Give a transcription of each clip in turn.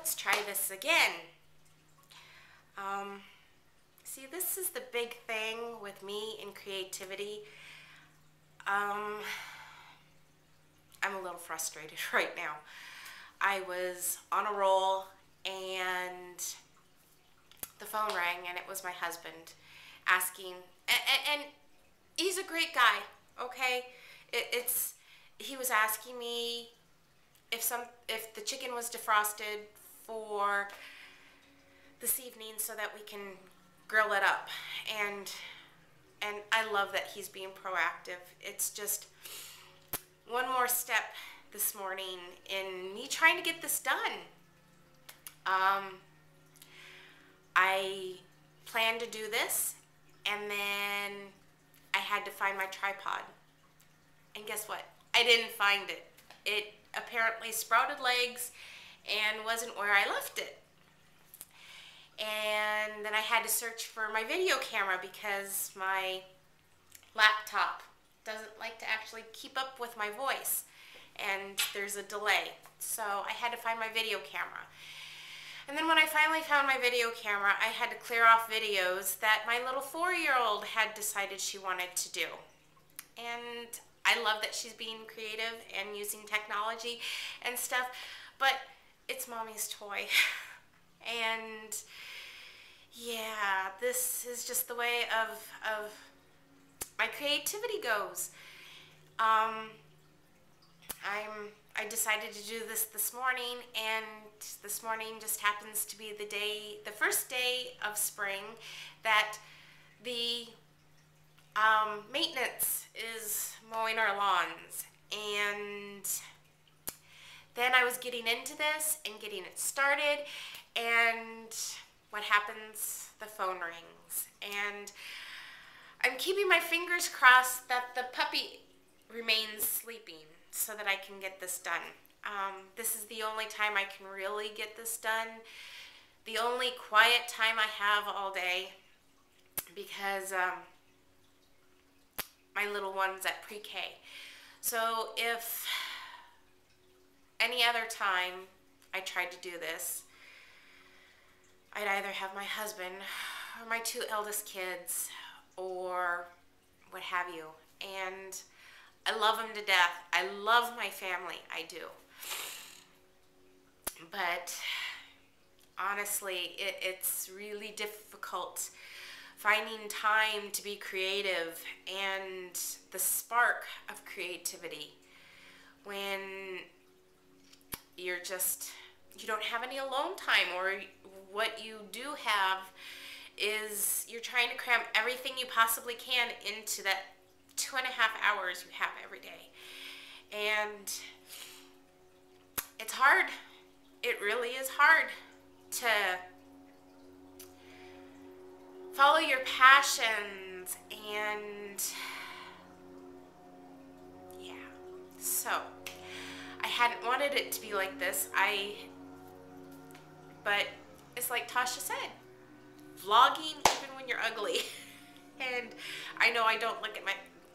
let's try this again. See, this is the big thing with me in creativity. I'm a little frustrated right now. I was on a roll and the phone rang, and it was my husband asking, and he's a great guy, okay? He was asking me if the chicken was defrosted for this evening so that we can grill it up, and I love that he's being proactive. It's just one more step this morning in me trying to get this done. I planned to do this, and then I had to find my tripod. And guess what? I didn't find it. It apparently sprouted legs and wasn't where I left it. And then I had to search for my video camera because my laptop doesn't like to actually keep up with my voice, and there's a delay. So I had to find my video camera. And then when I finally found my video camera, I had to clear off videos that my little 4-year-old had decided she wanted to do. And I love that she's being creative and using technology and stuff, but it's mommy's toy. And yeah, this is just the way of my creativity goes. I decided to do this morning, and this morning just happens to be the first day of spring that the maintenance is mowing our lawns. And then I was getting into this and getting it started, and what happens? The phone rings, and I'm keeping my fingers crossed that the puppy remains sleeping so that I can get this done. This is the only time I can really get this done, the only quiet time I have all day, because my little one's at pre-K. So if any other time I tried to do this, I'd either have my husband or my 2 eldest kids or what have you. And I love them to death. I love my family. I do. But honestly, it's really difficult finding time to be creative and the spark of creativity when you don't have any alone time, or what you do have is you're trying to cram everything you possibly can into that 2.5 hours you have every day. And it's hard. It really is hard to follow your passions, and yeah. So I hadn't wanted it to be like this. But it's like Tasha said, vlogging even when you're ugly. And I know I don't look at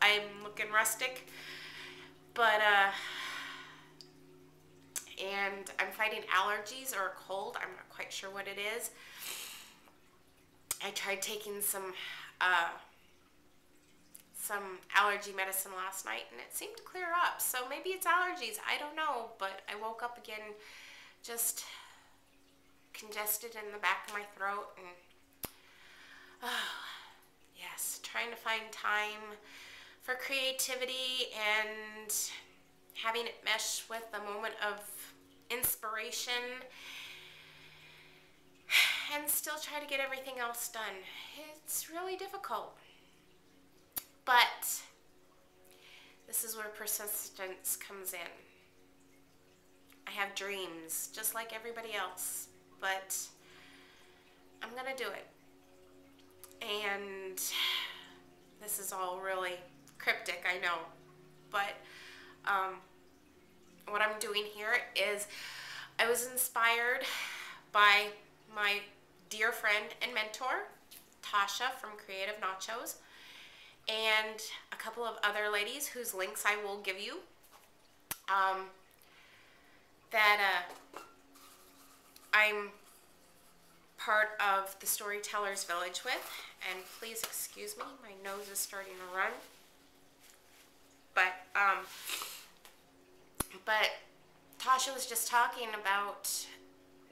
I'm looking rustic, but and I'm fighting allergies or a cold. I'm not quite sure what it is. I tried taking some allergy medicine last night, and it seemed to clear up. So maybe it's allergies. I don't know, but I woke up again just congested in the back of my throat, and yes, trying to find time for creativity and having it mesh with a moment of inspiration, and still try to get everything else done. It's really difficult, but this is where persistence comes in. I have dreams just like everybody else, but I'm gonna do it. And this is all really cryptic, I know, but what I'm doing here is I was inspired by my dear friend and mentor, Tasha from Creative Nachos, and a couple of other ladies whose links I will give you, that I'm part of the Storytellers Village with, and please excuse me, my nose is starting to run. But Tasha was just talking about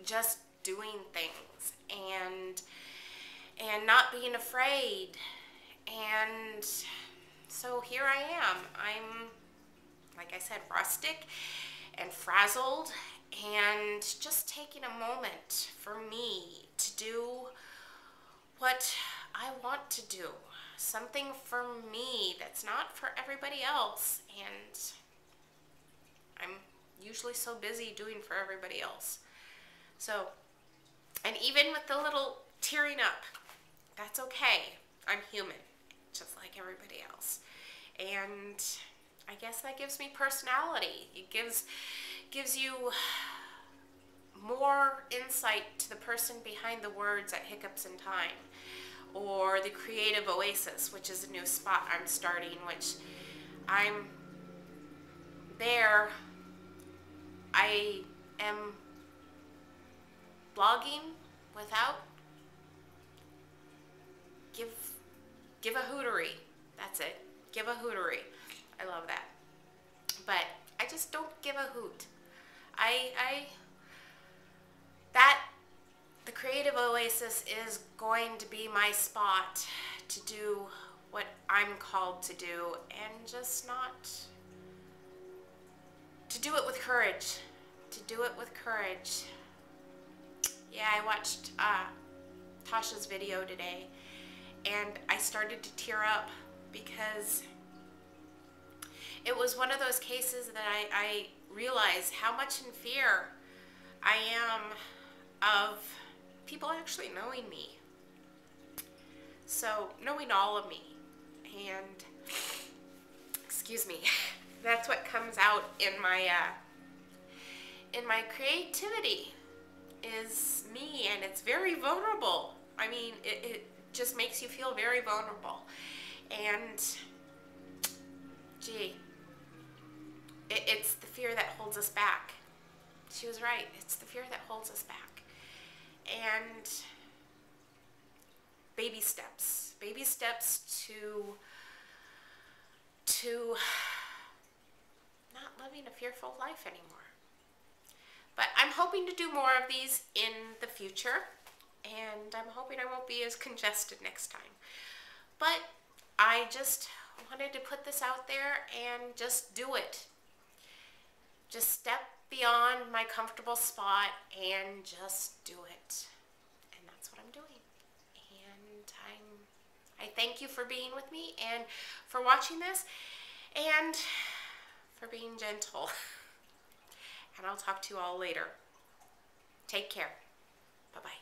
just doing things and not being afraid. And so here I am. I'm, like I said, rustic and frazzled, and just taking a moment for me to do what I want to do. Something for me that's not for everybody else. And I'm usually so busy doing for everybody else. So, and even with the little tearing up, that's okay. I'm human, just like everybody else. And I guess that gives me personality. It gives you more insight to the person behind the words at Hiccups in Time, or the Creative Oasis, which is a new spot I'm starting, which I'm there. I am blogging without give a hootery. That's it. Give a hootery. I love that. But I just don't give a hoot. The Creative Oasis is going to be my spot to do what I'm called to do, and just not to do it with courage. To do it with courage. Yeah, I watched Tasha's video today, and I started to tear up because it was one of those cases that I realized how much in fear I am of people actually knowing me. So, knowing all of me. And, excuse me, that's what comes out in my creativity, is me, and it's very vulnerable. I mean, it just makes you feel very vulnerable. And, gee, it's the fear that holds us back. She was right. It's the fear that holds us back. And baby steps to not living a fearful life anymore. But I'm hoping to do more of these in the future, and I'm hoping I won't be as congested next time. But I just wanted to put this out there and just do it. Just step beyond my comfortable spot and just do it. And that's what I'm doing. And I thank you for being with me and for watching this and for being gentle. And I'll talk to you all later. Take care. Bye-bye.